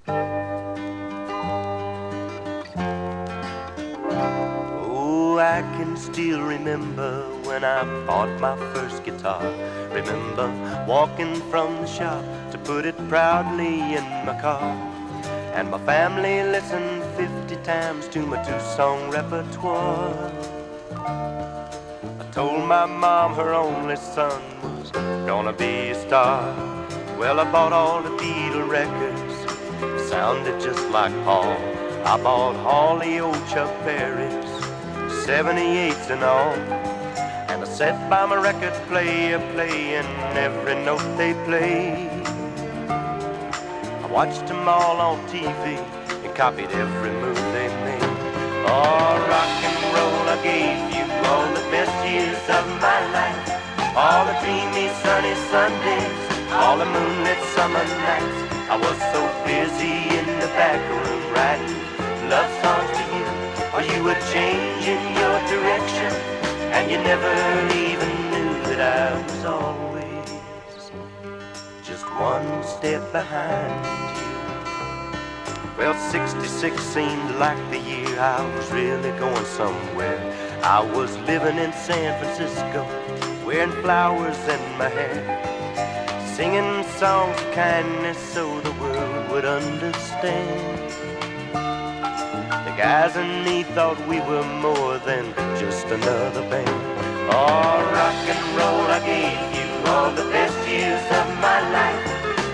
Oh, I can still remember when I bought my first guitar. Remember walking from the shop to put it proudly in my car. And my family listened 50 times to my two-song repertoire. I told my mom her only son was gonna be a star. Well, I bought all the Beatle records, sounded just like Paul. I bought all the old Chuck Berrys, 78s and all. And I sat by my record player playing every note they played. I watched them all on TV and copied every move they made. Oh, rock and roll, I gave you all the best years of my life. All the dreamy sunny Sundays, all the moonlit summer nights. I was so busy in the back room writing love songs to you, or you were changing your direction, and you never even knew that I was always just one step behind you. Well, 66 seemed like the year I was really going somewhere. I was living in San Francisco, wearing flowers in my hair, singing songs of kindness so the world would understand. The guys and me thought we were more than just another band. Oh, rock and roll, I gave you all the best years of my life.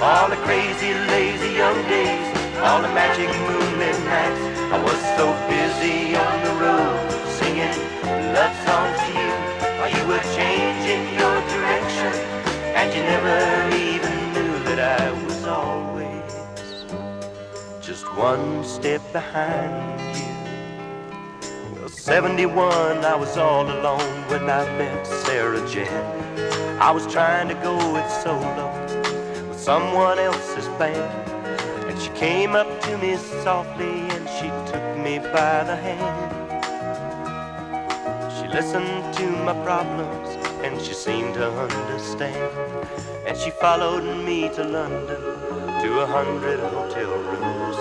All the crazy, lazy young days, all the magic moonlit nights. I was so busy on the road singing love songs to you, while you were changing your direction, and you never even knew that I was always just one step behind you. Well, 71, I was all alone when I met Sarah Jane. I was trying to go it solo with someone else's band, and she came up to me softly and she took me by the hand. She listened to my problems and she seemed to understand, and she followed me to London, to 100 hotel rooms,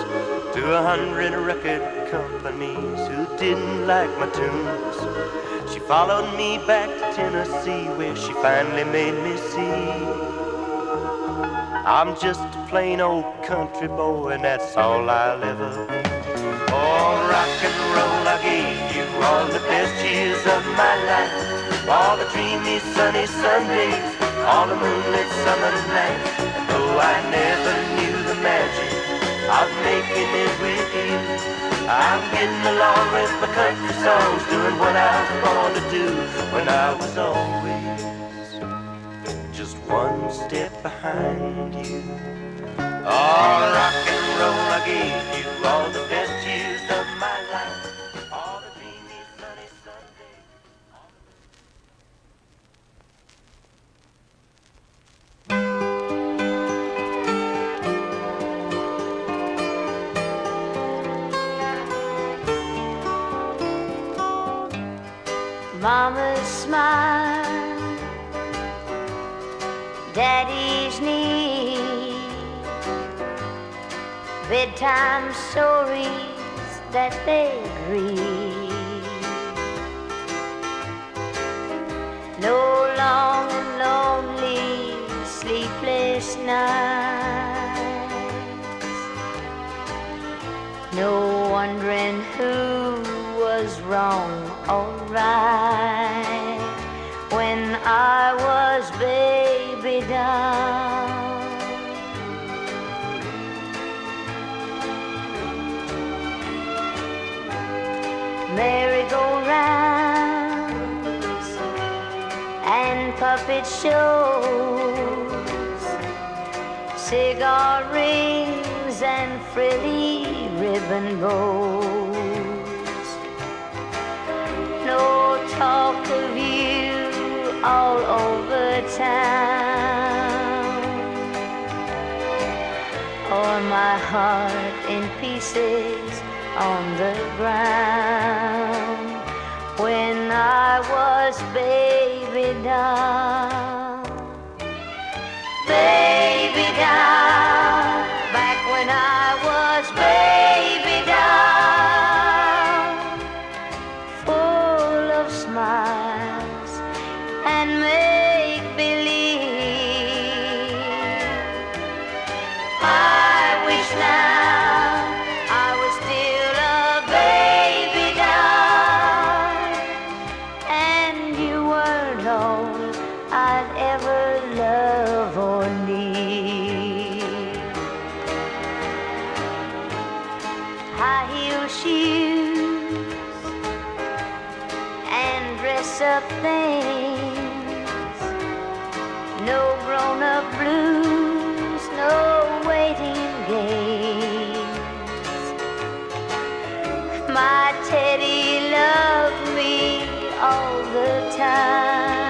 to 100 record companies who didn't like my tunes. She followed me back to Tennessee, where she finally made me see I'm just a plain old country boy, and that's all I'll ever be. Oh, rock and roll, I gave you all the best years of my life. All the dreamy sunny Sundays, all the moonlit summer nights. And though I never knew the magic of making it with you, I'm getting along with my country songs, doing what I was born to do when I was always just one step behind you. Oh, rock and roll, I gave you all the best years of my life. All the dreamy sunny Sundays. Mama's smile, Daddy's knee, bedtime stories that they read. No long and lonely sleepless nights, no wondering who was wrong or right when I was baby down. Merry-go-rounds and puppet shows, cigar rings and frilly ribbon bows. No talk of you all over town, or my heart in pieces on the ground when I was baby down. Baby down, back when I was high heel shoes and dress-up things. No grown-up blues, no waiting games. My Teddy loved me all the time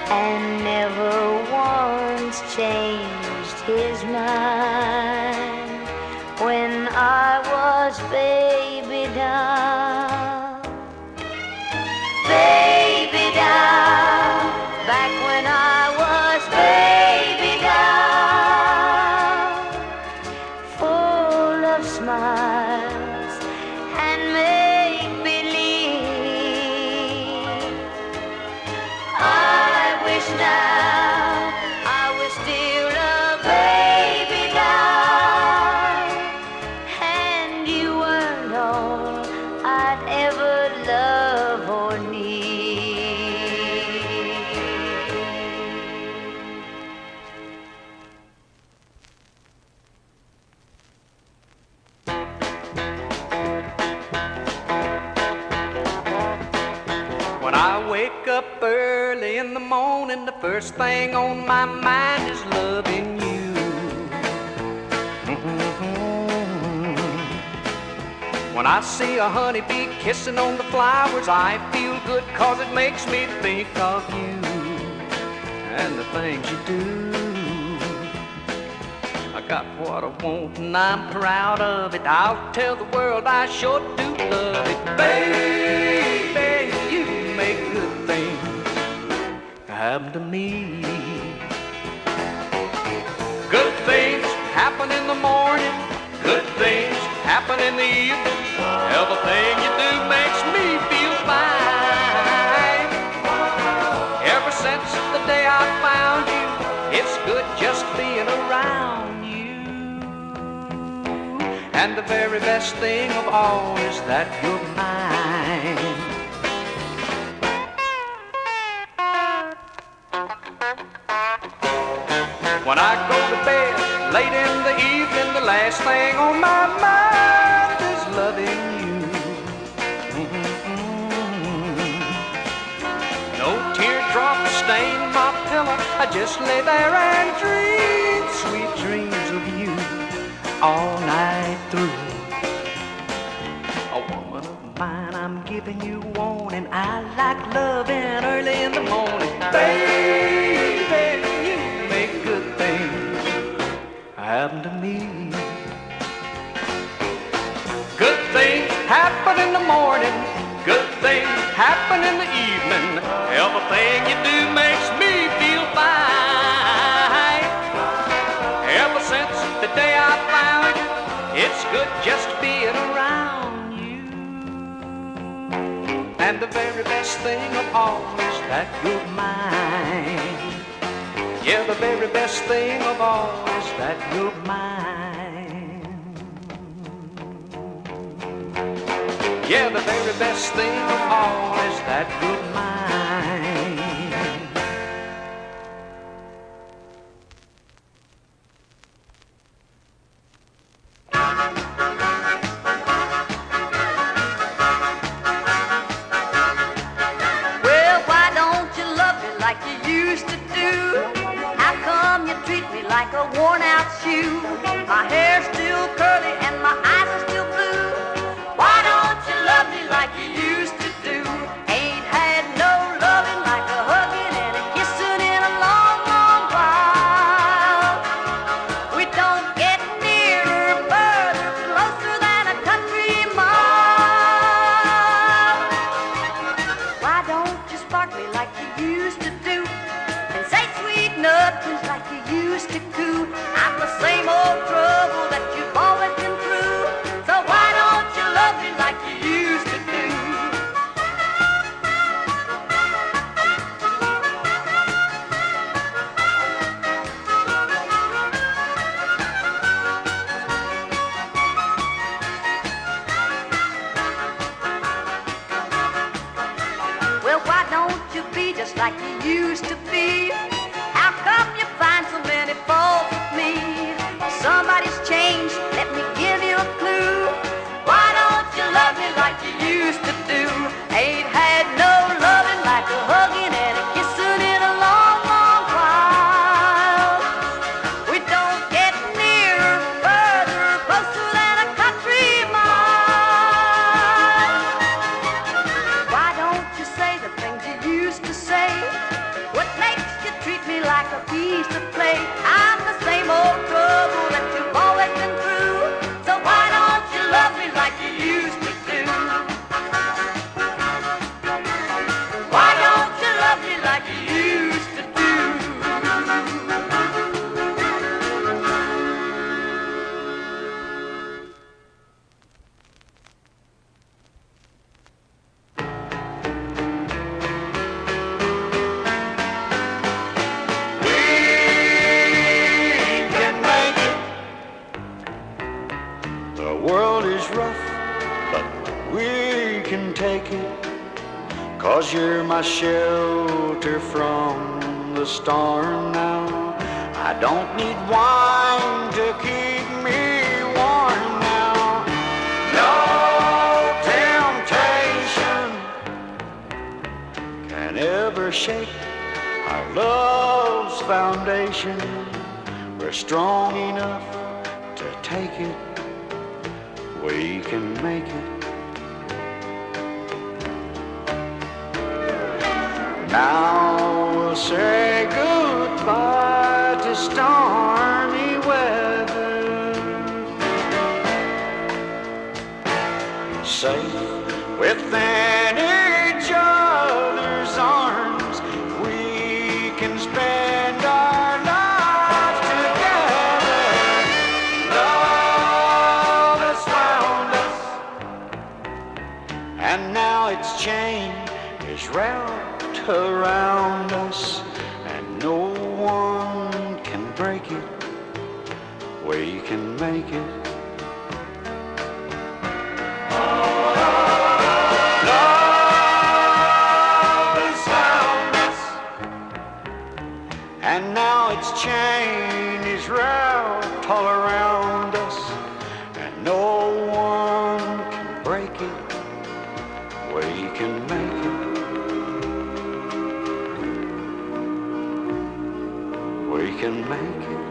and never once changed his mind when I was baby doll. Baby doll, back when I was baby doll, full of smiles and make-believe. I wish now I was still a baby doll and you weren't all I'd ever love or need. When I wake up early in the morning, the first thing on my mind is loving you. When I see a honeybee kissing on the flowers, I feel good 'cause it makes me think of you and the things you do. I got what I want and I'm proud of it. I'll tell the world I sure do love it. Baby, you make good things happen to me. Good things happen in the morning, good things happen in the evening. Everything you do makes me feel fine. Ever since the day I found you, it's good just being around you. And the very best thing of all is that you're mine. When I go to bed late in the evening, the last thing on my mind is loving you. No teardrops stain my pillow, I just lay there and dream sweet dreams of you all night through. A woman of mine, I'm giving you warning, I like loving early in the morning. Baby, you make good things happen to me. Good things happen in the morning, good things happen in the evening. Everything you do makes me feel fine. Ever since the day I found you, it's good just being around you. And the very best thing of all is that you're mine. Yeah, the very best thing of all is that you're mine. Yeah, the very best thing of all is that you're mine. Well, why don't you love me like you used to do? How come you treat me like a worn-out shoe? My hair's still curly and my eyes are still blue. Why don't you love me like you used to do? Ain't had no loving like a hugging and a kissing in a long, long while. We don't get nearer, further, closer than a country mile. Why don't you spark me like you used to do? And say sweet nothings like you used to coo. I'm the same old trouble that you've always been through. So why don't you love me like you used to do? Well, why don't you be just like you used to be? How come you find so many faults with me? Somebody's changed. is rough, but we can take it, 'cause you're my shelter from the storm now. I don't need wine to keep me warm now. No temptation can ever shake our love's foundation. We're strong enough to take it. We can make it. Now we'll say goodbye to stormy weather. Safe within each other's arms, we can spend our lives together. Love has found us, and now its chain is wrapped around us, and no one can break it. We can make it. Love has found us, and now its chain is wrapped all around us, and no one can break it. We can make it. We can make it.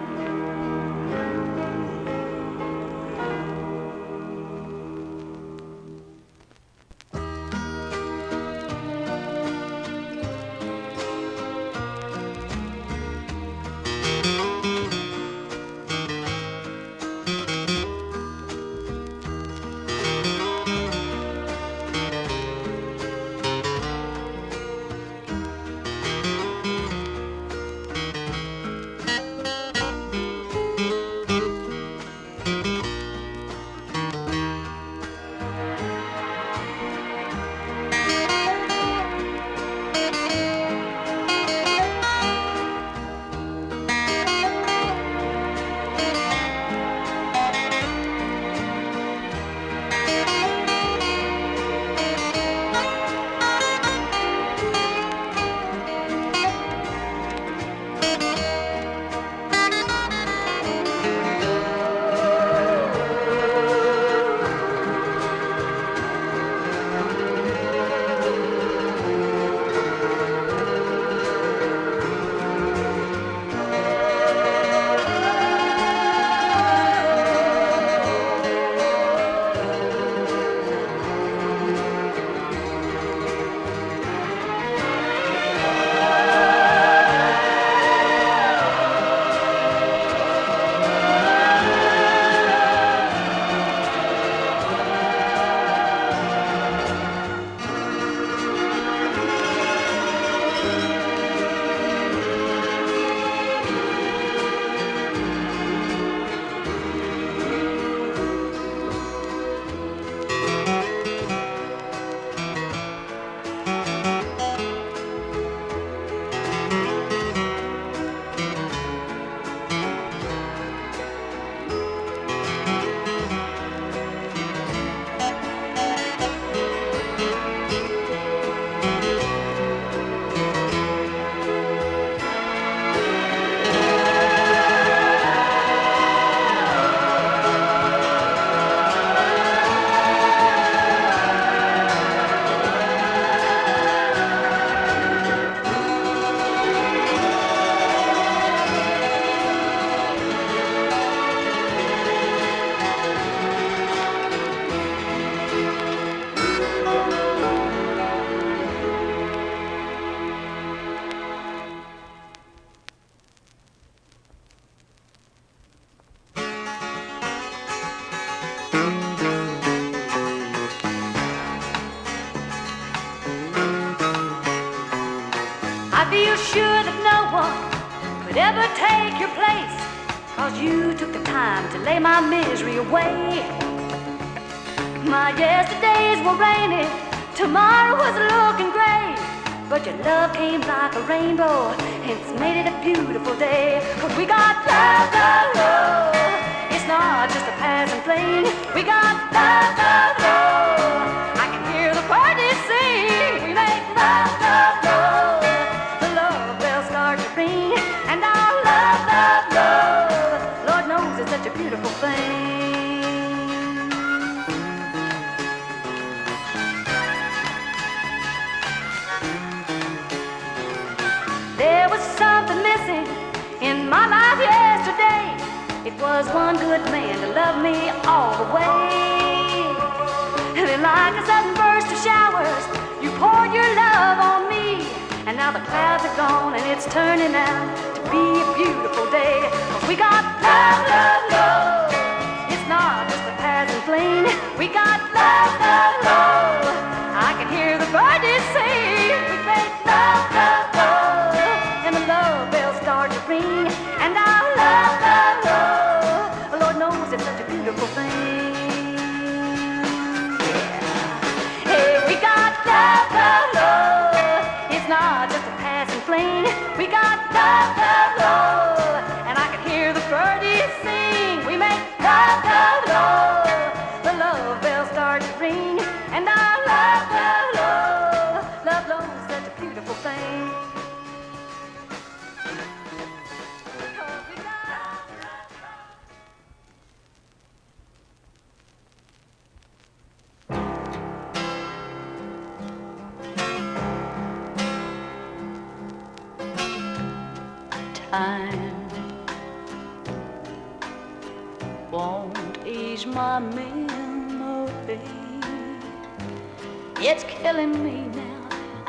feel sure that no one could ever take your place, 'cause you took the time to lay my misery away. My yesterdays were rainy, tomorrow was looking gray, but your love came like a rainbow, and it's made it a beautiful day. 'Cause we got love, love, love. It's not just a passing flame. We got love, it's such a beautiful thing. There was something missing in my life yesterday. It was one good man to love me all the way. And then like a sudden burst of showers, you poured your love on me. And now the clouds are gone and it's turning out to be a beautiful day. 'Cause we got love, love, love. It's not just a passing plane. We got love, love, love. I can hear the birdies sing. We make love, love, love. And the love bells start to ring. And our love, love, love. The Lord knows it's such a beautiful thing. Yeah. Hey, we got love, love, love. It's not just a passing plane. We got love, love, love. And I can hear the birdies sing. We make love, love, love. The love bells start to ring. And our love, love, love. Love, love is such a beautiful thing. Time won't ease my memory. It's killing me now.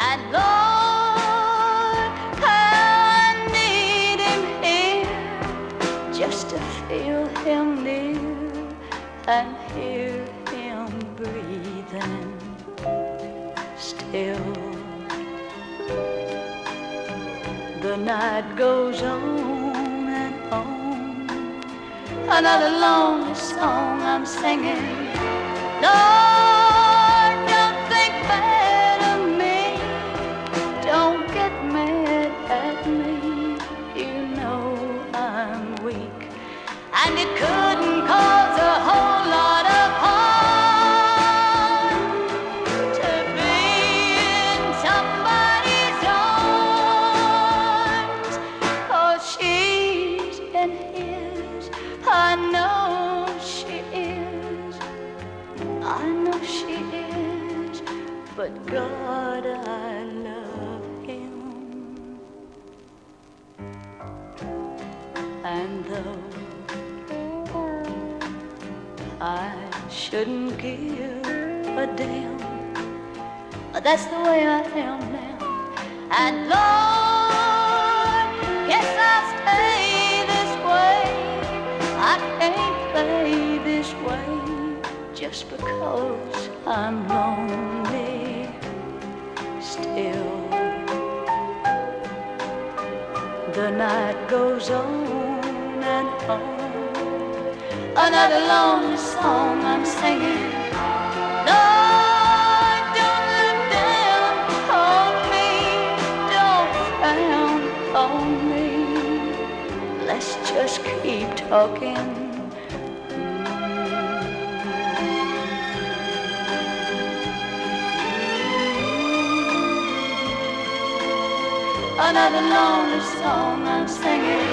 And Lord, I need him here just to feel him near and hear him breathing still. The night goes on and on. Another lonely song I'm singing. Lord, don't think bad of me. Don't get mad at me. You know I'm weak. And it couldn't cause a whole lot of harm to be in somebody's arms. Oh, she's in his. I know she is. I know she is. But God, I love him. And though I shouldn't give a damn, that's the way I am now. And Lord, yes, I'll stay this way. I can't play this way just because I'm lonely still. The night goes on and on. Another lonely song I'm singing. Lord, don't look down on me. Don't frown on me. Let's just keep talking. Another lonely song I'm singing.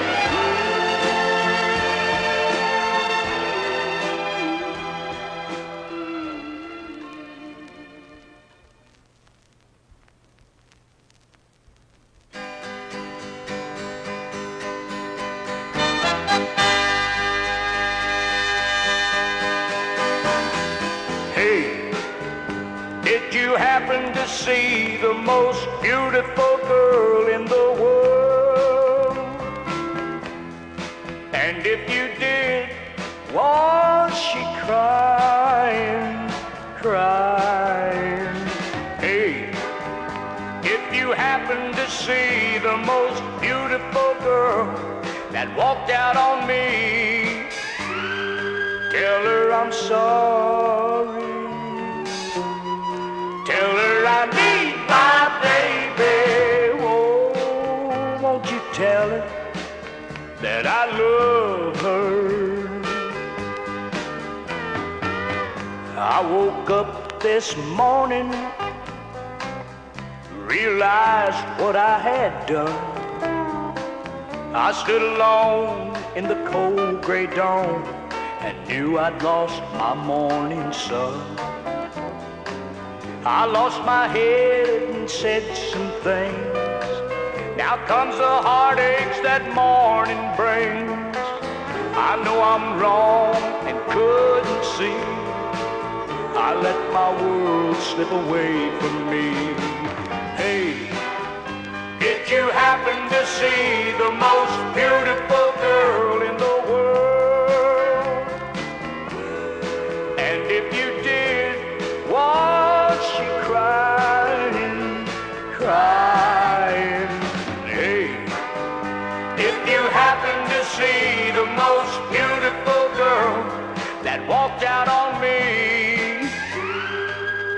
Hey, did you happen to see the most beautiful girl in the world? And if you did, was she crying, crying? Hey, if you happen to see the most beautiful girl that walked out on me, tell her I'm sorry. Tell her I need my baby. Oh, won't you tell her that I love her? I woke up this morning, realized what I had done. I stood alone in the cold gray dawn and knew I'd lost my morning sun. I lost my head and said some things. Now comes the heartaches that morning brings. I know I'm wrong and couldn't see. I let my world slip away from me. Hey, did you happen to see the most beautiful girl in the world? And if you did, was she crying, crying? Hey, if you happen to see the most beautiful girl that walked out on me,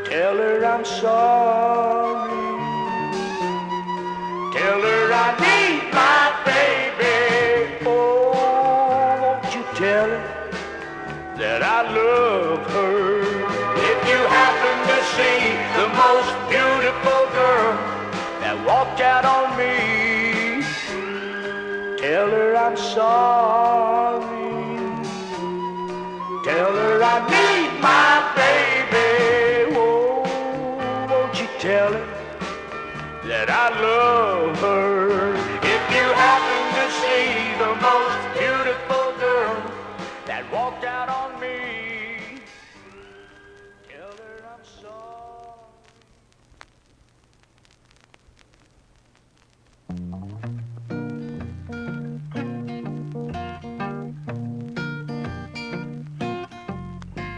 tell her I'm sorry. Tell her I need my baby. Oh, won't you tell her that I love her? If you happen to see the most beautiful girl that walked out on me, tell her I'm sorry. Tell her I need my baby. Oh, won't you tell her that I love her? If you happen to see the most beautiful girl that walked out on me, tell her I'm sorry.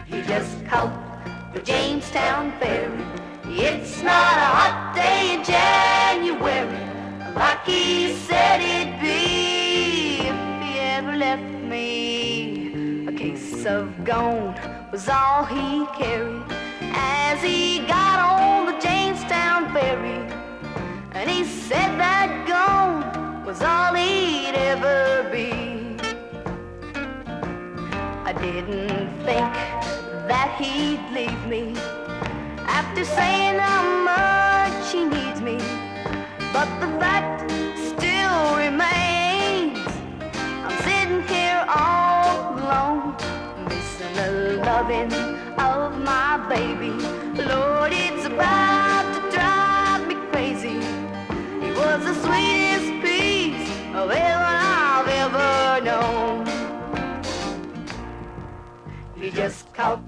He just caught the Jamestown ferry. It's not a hot day in January, like he said it'd be. If he ever left me, a case of gone was all he carried as he got on the Jamestown ferry. And he said that gone was all he'd ever be. I didn't think that he'd leave me after saying how much he needs me, but the fact still remains, I'm sitting here all alone, missing the loving of my baby. Lord, it's about to drive me crazy. He was the sweetest piece of heaven I've ever known. He just caught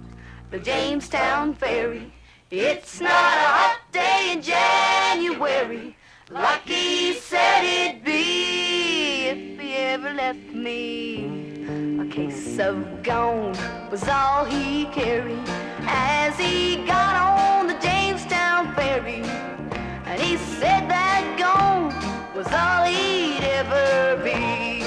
the Jamestown ferry. It's not a hot day in January, like he said it'd be. If he ever left me, a case of gone was all he carried as he got on the Jamestown ferry. And he said that gone was all he'd ever be.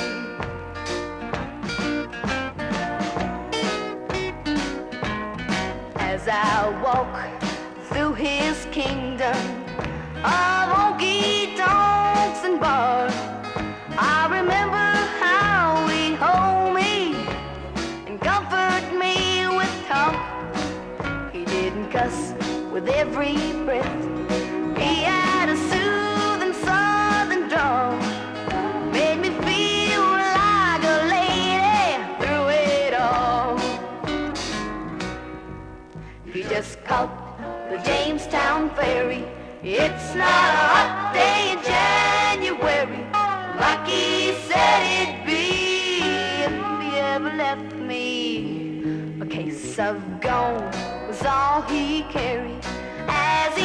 As I walk through his kingdom of honky-tonks and bars, I remember how he hold me and comfort me with talk. He didn't cuss with every breath. He had a soothing southern drawl, made me feel like a lady through it all. He just caught the Jamestown ferry. It's not a hot day in January, like he said it'd be. If he ever left me, a case of gone was all he carried as he